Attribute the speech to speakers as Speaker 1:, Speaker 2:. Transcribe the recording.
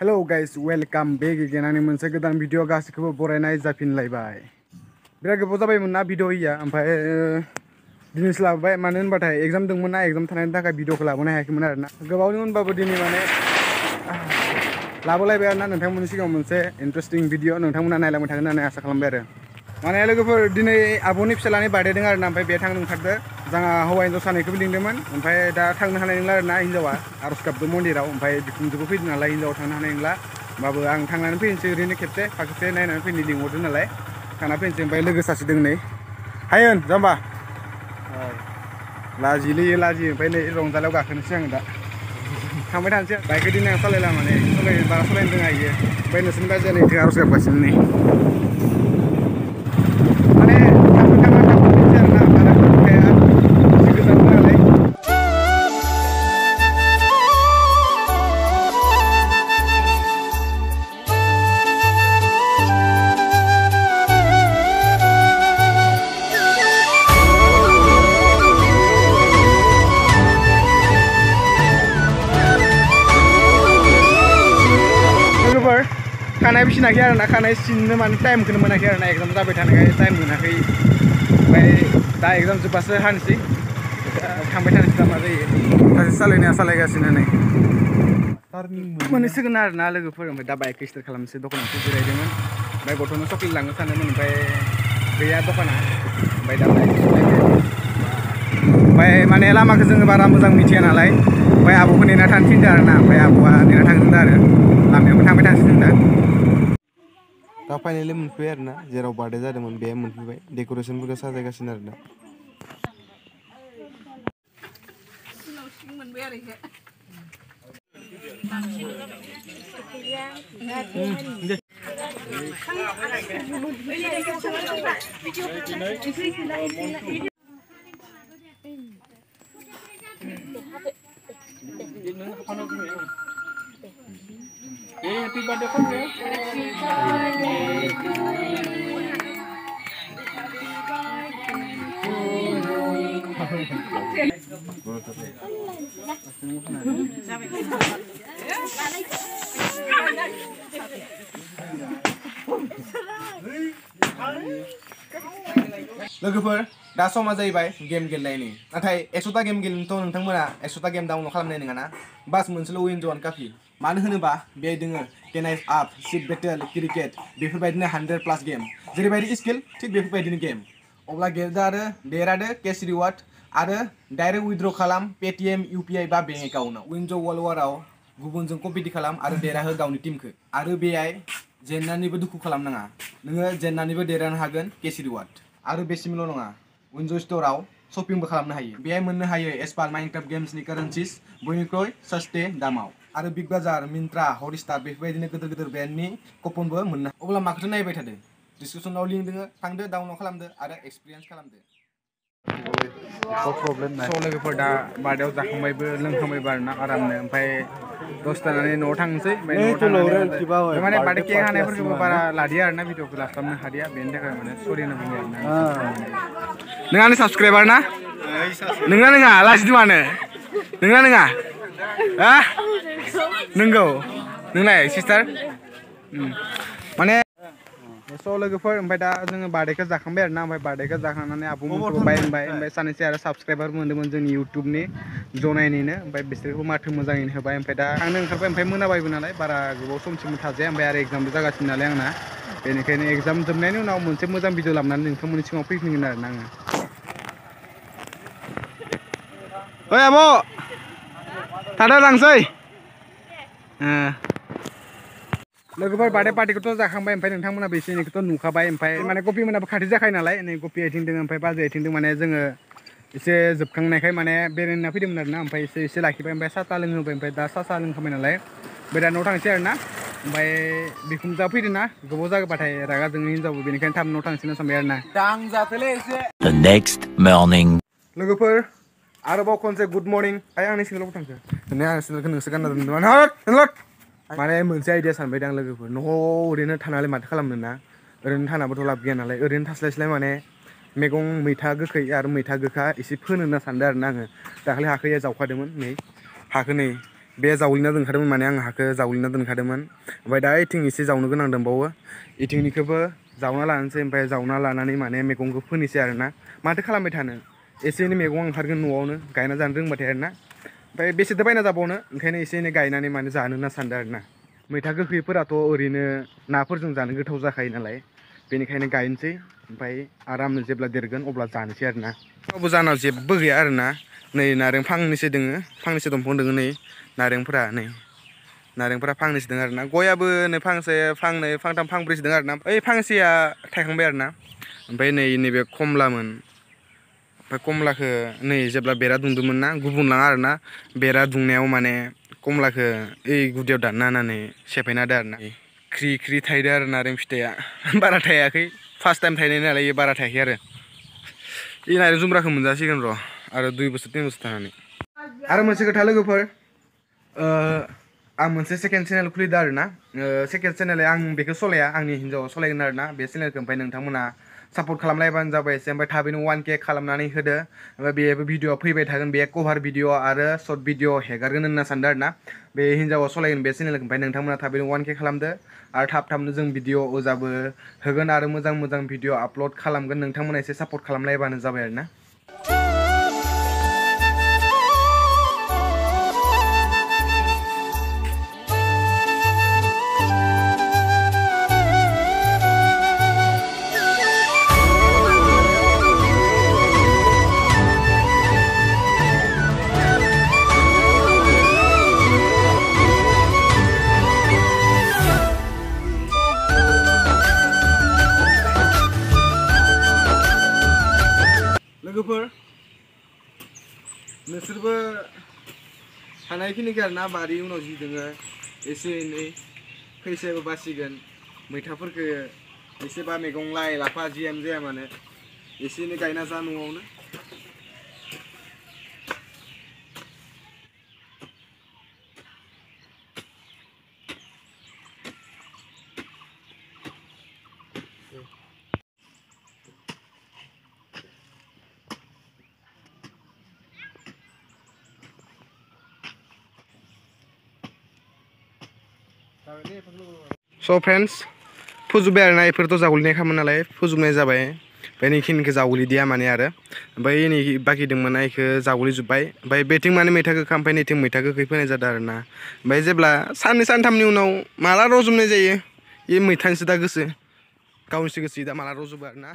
Speaker 1: Hello guys, welcome back again. आंनि मोनसे गोदान भिडिअ गासिखौबो बरायनाय जाफिनलायबाय। बिराद गोबाव जाबायमोन ना भिडिअ होयिया ओमफ्राय दिनैसो लाबोबाय मानो होनबाथाय एग्जाम दंमोन ना एग्जाम थानायनि थाखाय भिडिअखौ लाबोनो हायाखैमोन आरोना। गोबावनि उनबाबो दिनै माने लाबोलायबाय आरोना नोंथांमोननि सिगाङाव मोनसे इन्टारेस्टिं भिडिअ नोंथांमोना नायलांबाय थागोन होननानै आसा खालामबाय आरो। माने लोगोफोर दिनै आब'नि फिसालानि बार्थडे दं आरोना ओमफ्राय बे थांनो ओंखारदो जोंहा हौवा हिन्जाव सानैखौबो लिंदोंमोन ओमफ्राय दा थांनो हानाय नंला आरोना हिन्जावा आर'ज गाबदों मन्दिराव ओमफ्राय बिखुनजोबो फैदों नालाय हिन्जावा थांनो हानाय नंला होमबाबो आं थांनानै फैनोसै ओरैनो खेबसे फाखोसे नायनानै फैनो लिंहरदों नालाय थांना फैनोसै ओमफ्राय लोगो सासे दं नै हायन जाम्बा लाजियो ओमफ्राय नै रंजालायाव गाखोनोसै आं दा थांबाय थानोसै बाइकखौ दिनै आं सालायला माने बारा सालायनो रोङा इयो ओमफ्राय नोंसोरनि बायदिया नै आर'ज गाबगासिनो नै माने थांफिनसै आरोना बारा खोथाया एसे गोजान नालाय खानाय बिसिनाखै आरोना खानाय सिननो माने टाइमखौनो मोनाखै आरोना एग्जाम जाबाय थानायखाय टाइम मोनाखै ओमफ्राय दा एग्जाम जोब्बासो हानोसै थांबाय थानोसै दा मा जायो सासे सालायनाया सालायगासिनो नै मोनहैसिगोन आरोना लोगोफोर ओमफ्राय दा बाइकखौ स्टार्ट खालामनोसै दखानावसो जिरायदोंमोन ओमफ्राय गथ'नो चकलेट लांनो सानदोंमोन ओमफ्राय गैया दखाना ओमफ्य दा बाइक ओमफ्राय माने लामाखौ जोङो बारा मोजां मिथिया नालाय ओमफ्राय आब'खौ नेना थानो थिनदों आरोना ओमफ्राय आब'आ नेना थांदों आरो लामायावबो थांबाय थानोसै दा फाइनालि मोनफैबाय आरोना जेराव बार्थडे जादोंमोन बे मोनफैबाय डेक'रेसनफोरखौ साजायगासिनो आरोना happy birthday for you. लोगोफोर दा समा जाहैबाय गेम गेलेनायनि नाथाय 100टा गेम गेलेनोथ' नोंथांमोना 100टा गेम डाउनलड खालामनाय नङाना बास मोनसेल' विन जन काफि मानो होनोबा बे दोङो केनाइफ आप सिट बेटेल क्रिकेट बेफोरबायदिनो 100+ गेम जेरैबायदि स्किल थिग बेफोरबायदिनो गेम अब्ला गेलेदो देरहादो केश रिवार्ड आरो डाइरेक्ट उइथड्र खालाम पेटिएम इउपिआइ बा बेंक एकाउन्टआव विनज वर्ल्ड वाराव गुबुनजों कम्पिटिट खालाम आरो देरहाहो गावनि टीमखौ आरो बेहाय जेननानैबो दुखु खालामनाङा नोङो जेननानैबो देरहानो हागोन केश रिवार्ड आरो बेसिमल' नङा विनज स्ट'राव शपिंबो खालामनो हायो बेहाय मोननो हायो एसपाल माइनक्राफ्ट गेम्सनि कारेन्सिस बयनिख्रुइ सस्ते दामाव आरो बिग बाजार मिन्ट्रा हटस्टार बेफोरबायदिनो गिदिर ब्रेन्डनि कुपनबो मोननो हायो अब्ला माखौथो नायबाय थादो डिसक्रिपसनाव लिंक दङ थांदो डाउनलड खालामदो आरो एक्सपिरियेन्स खालामदो लोगोफोर दा बार्थडेआव जाखांबायबो लोंखांबायबो आरोना आरामनो ओमफ्राय दसे थानानै न'आव थांनोसै माने बार्थडे केक हानायफोरखौबो बारा लादिया आरोना भिडिअखौ लास्लाबनो हादिया बेनि थाखाय माने सरि होनना बुङो आरोना नों आंनि साबसक्राइबार ना नोङा लाजिदों मानो नोङा हा नंगौ नोंलाय सिस्टार माने स' लोगोफोर ओमफ्राय दा जोङो बार्थडेखौ जाखांबाय आरोना ओमफ्राय बार्थडेखौ जाखांनानै आब'मोनखौबो बाय होनबाय ओमफ्राय सानैसो आरो साबसक्राइबार मोन्दोंमोन जोंनि इउटुबनि जनायनिनो ओमफ्राय बिसोरखौ माथो मोजाङैनो होबाय ओमफ्राय दा थांनो ओंखारबाय ओमफ्राय मोनाबायबो नालाय बारा गोबाव समसिम थाजाया ओमफ्राय आरो एग्जामबो जागासिनो नालाय आंना बेनिखायनो एग्जाम जोबनायनि उनाव मोनसे मोजां भिडिअ लाबोनानै नोंथांमोननि सिगाङाव फैफिनगोन आरोना आङो ओइ आब' थादो लांसै लोगोफोर बार्थडे पार्टिखौथ' जाखांबाय ओमफ्राय नोंथांमोनाबो एसे एनैखौथ' नुखाबाय ओमफ्राय माने गपि मोनाबो खाथि जाखायो नालाय नै गपि आइथिंदों ओमफ्राय बाजै आइथिंदों माने जोङो एसे जोबखांनायखाय माने बेरायना फैदोंमोन आरोना ओमफ्राय एसे लाखिबाय ओमफ्राय साहा लोंहोबाय ओमफ्राय दा साहा लोंखांबाय नालाय ओमफ्राय दा न'आव थांसै आरोना ओमफ्राय बिखुनजोआ फैदों ना गोबाव जागोबाथाय रागा जोङो हिनजावबो बेनिखायनो थाब न'आव थांसै होनना सानबाय आरोना दांजाथोलै एसे The next morning लोगोफोर आरोबाव खनसे गुड मर्निं आंनि सिंगलावबो थांसै आंनि सिंगलखौ नोंसो गानना दोनदोंमोन माने मोनसे आइडिया सानबाय आं लोगोफोर न'आव ओरैनो थानानै माथो खालामनो ना ओरैनो थानाबोथ' लाब गैया नालाय ओरैनो थास्लायस्लाय माने मैगं मैथा गोखै आरो मैथा गोखा एसे फोनो होनना सानदों आरोना आङो दाखालि हाखौ जावखादोंमोन नै हाखौ नै बे जावलिना दोनखादोंमोन माने आं हाखौ जावलिना दोनखादोंमोन ओमफ्राय दा इथिं एसे जावनो गोनां दंबावो इथिंनिखौबो जावना लानोसै ओमफ्राय जावना लानानै माने मैगंखौ फोनोसै आरोना माथो खालामबाय थानो एसे एनै मैगं ओंखारगोन न'आवनो गायना जानो रोंबाथाय आरोना ओमफ्राय बेसेथो बायना जाबावनो ओंखायनो एसे एनै गायनानै माने जानो होनना सानदों आरोना मैथा गोखैफोराथ' ओरैनो नाफोरजों जानो गोथाव जाखायो नालाय बेनिखायनो गायनोसै ओमफ्राय आरामनो जेब्ला देरगोन अब्ला जानोसै आरोना रावबो जानाव जेबो गैया आरोना नै नारें फांनैसो दोङो फांनैसो दंफां दोङो नै नारेंफोरा फांनैसो दङ आरोना गयाबो नै फांसे फांनै फांथाम फांब्रैसो दङ आरोना ओइ फांसेया थायखांबाय आरोना ओमफ्राय नैबे खमलामोन ओमफ्राय कमलाखौ नै जेब्ला बेरा दुंदोंमोन ना गुबुन लाङा आरोना बेरा दुंनायाव माने कमलाखौ ओइ गुदियाव दानना होनानै सेफायना होदो आरोना ख्रि ख्रि थायदो आरो नारें फिथाइया बारा थायाखै फार्स्ट टाइम थायनाय नालाय बारा थायाखै आरो नारें जुमब्राखौ मोनजासिगोन र' आरो 2 बोसोर 3 बोसोर थानानै आरो मोनसे खोथा लोगोफोर आं मोनसे सेकेन्ड चेनेल खुलिदों आरोना सेकेन्ड चेनेल आं बेखौ सलाया आंनि हिन्जावा सलायगोन आरोना बे चेनेलखौ ओमफ्राय नोंथांमोना सापर्ट खालामलायबानो जाबाय एसे ओमफ्राय थाबैनो 1K खालामनानै होदो ओमफ्राय बेबो भिडिअ फैबाय थागोन बे कभार भिडिअ आरो सर्ट भिडिअ हेगारगोन होनना सानदों आरोना बे हिन्जावा सलायगोन बे चेनेलखौ ओमफ्राय नोंथांमोना थाबैनो 1K खालामदो आरो थाबनो जों भिडिअ ओजाबो होगोन आरो मोजां भिडिअ आपल'ड खालामगोन नोंथांमोना एसे सापर्ट खालामलायबानो जाबाय आरोना लोगोफोर नोंसोरबो हानायखिनिखौ आरोना बारि उनाव जि दोङो एसे एनै फैसाबो बासिगोन मैथाफोरखौ एसेबा मैगं लाइ लाफा जियानो जाया मानो एसे एनै गायना जा न'आवनो So friends फोजोबबाय आरोना बेफोरथ' जावलिनाय खामोन नालाय फोजोबनाय जाबाय ओमफ्राय नैखिनिखौ जावलिदिया माने आरो ओमफ्राय नै बाखि दंमोन बेखौ जावलिजोब्बाय ओमफ्राय बेथिं माने मैथा गोखा ओमफ्राय नैथिं मैथा गोखै फोनाय जादों आरोना ओमफ्राय जेब्ला साननै सानथामनि उनाव माला रज'नाय जायो बे मैथानिसो दा गोसो गावनिसो गोसो दा माला रज'बो आरोना